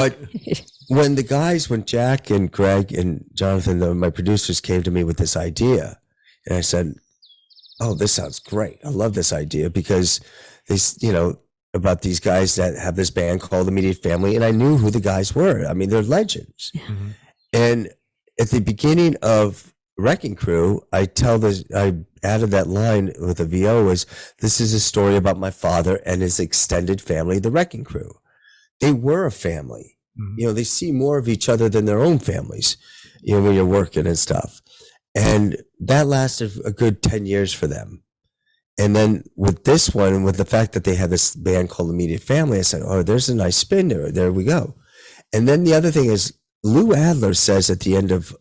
But when Jack and Greg and Jonathan, my producers, came to me with this idea, and I said, "Oh, this sounds great. I love this idea," because about these guys that have this band called Immediate Family, and I knew who the guys were. I mean, they're legends. Mm-hmm. And at the beginning of Wrecking Crew, I added that line with a VO was, "This is a story about my father and his extended family, the Wrecking Crew." They were a family. Mm-hmm. They see more of each other than their own families, when you're working and stuff. And that lasted a good 10 years for them. And then with this one, with the fact that they had this band called Immediate Family, I said, "Oh, there's a nice spin there. There we go." And then the other thing is, Lou Adler says at the end of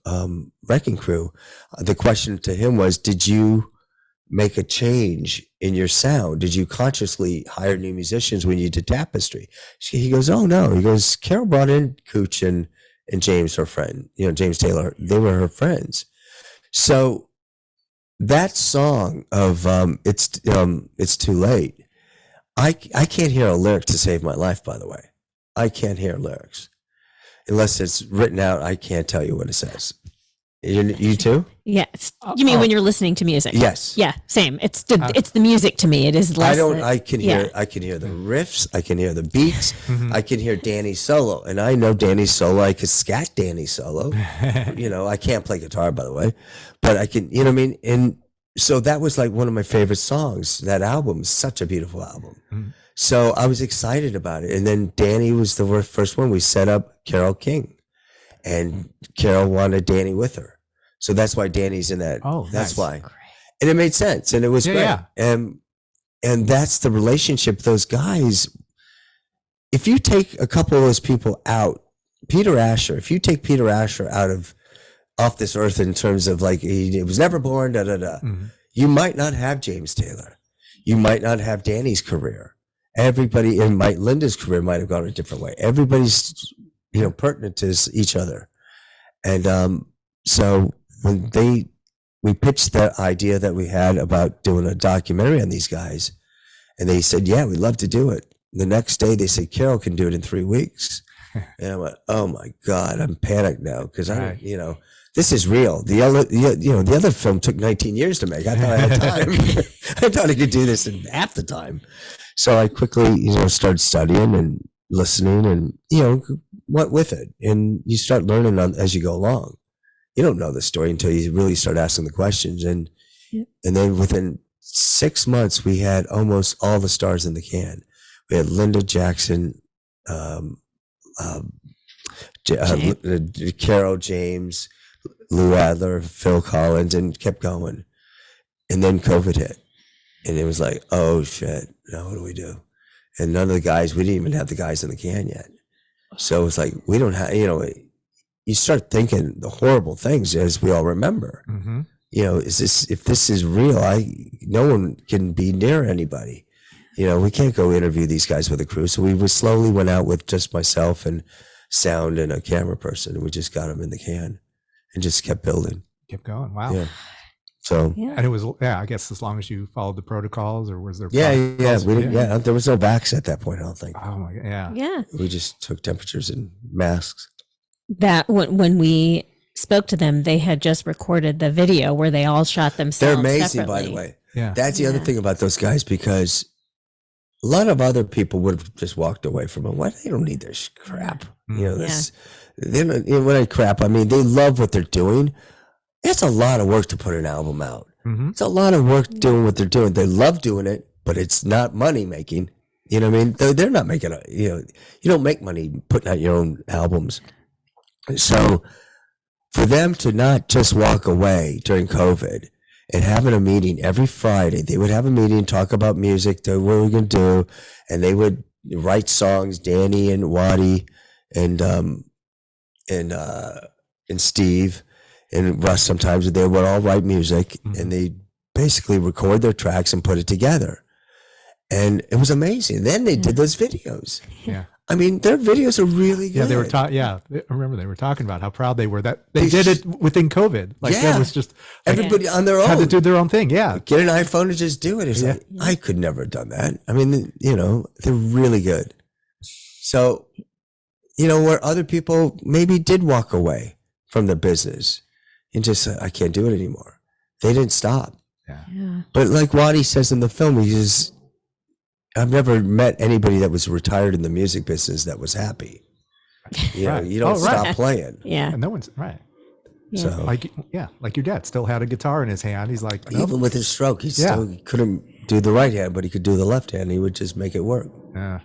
Wrecking Crew, the question to him was, "Did you make a change in your sound? Did you consciously hire new musicians when you did Tapestry?" He goes, "Oh, no." He goes, "Carol brought in Cooch and James, her friend, James Taylor. They were her friends." So that song of it's too late. I can't hear a lyric to save my life, by the way. I can't hear lyrics. Unless it's written out, I can't tell you what it says. You too? Yes. You mean when you're listening to music? Yes. Yeah, same. It's the music to me. It is less. I can hear the riffs. I can hear the beats. Mm-hmm. I can hear Danny's solo, and I know Danny's solo. I could scat Danny's solo. I can't play guitar, by the way, but I can. You know what I mean? And so that was like one of my favorite songs. That album is such a beautiful album. Mm-hmm. So I was excited about it. And then Danny was the first one. We set up Carole King, and Carol wanted Danny with her. So that's why Danny's in that. Oh, that's nice. why. And it made sense, and it was great. Yeah. And that's the relationship. Those guys, if you take a couple of those people out, if you take Peter Asher off this earth in terms of like, he was never born, Mm-hmm. you might not have James Taylor. You might not have Danny's career. Everybody in Linda's career might have gone a different way. Everybody's, pertinent to each other. And so when we pitched the idea that we had about doing a documentary on these guys, and they said, "Yeah, we'd love to do it." The next day they said, "Carol can do it in 3 weeks." And I went, "Oh my God, I'm panicked now." Cause this is real. The other film took 19 years to make. I thought I had time. I thought I could do this in half the time. So I quickly, started studying and listening and, went with it. And you start learning as you go along. You don't know the story until you really start asking the questions. And then within 6 months, we had almost all the stars in the can. We had Linda Jackson, Carol James, Lou Adler, Phil Collins, and kept going. And then COVID hit. And it was like, oh shit, now what do we do? And none of the guys, we didn't even have the guys in the can yet. So it's like, we don't have, you start thinking the horrible things as we all remember. Mm-hmm. If this is real, no one can be near anybody. We can't go interview these guys with a crew. So we slowly went out with just myself and sound and a camera person. And we just got them in the can and just kept building. Kept going. Wow. Yeah. So, and it was, I guess as long as you followed the protocols, or was there? Yeah. There was no vax at that point, I don't think. Oh my God. Yeah. Yeah. We just took temperatures and masks. That when we spoke to them, they had just recorded the video where they all shot themselves. They're amazing, separately. by the way. Yeah. That's the other thing about those guys, because a lot of other people would have just walked away from them. Why? They don't need their crap. They don't, when I crap, I mean, they love what they're doing. It's a lot of work to put an album out. Mm-hmm. It's a lot of work doing what they're doing. They love doing it, but it's not money making. You know what I mean? They're not making you don't make money putting out your own albums. So for them to not just walk away during COVID and having a meeting every Friday, they would have a meeting, talk about music, what we're going to do. And they would write songs, Danny and Waddy and Steve and Russ. Sometimes they would all write music, mm-hmm. and they basically record their tracks and put it together. And it was amazing. Then they did those videos. Yeah. I mean, their videos are really good. Yeah, they were I remember they were talking about how proud they were that they did it within COVID. Like that was just everybody on their own had to do their own thing. Yeah, get an iPhone and just do it. It's like, I could never have done that. I mean, they're really good. So, where other people maybe did walk away from the business and just said, I can't do it anymore. They didn't stop. Yeah. But like Waddy says in the film, I've never met anybody that was retired in the music business that was happy. Right. You don't stop playing. Yeah. And no one's right. Yeah. So Like your dad still had a guitar in his hand. He's like, nope. even with his stroke, he still couldn't do the right hand, but he could do the left hand. He would just make it work. Yeah.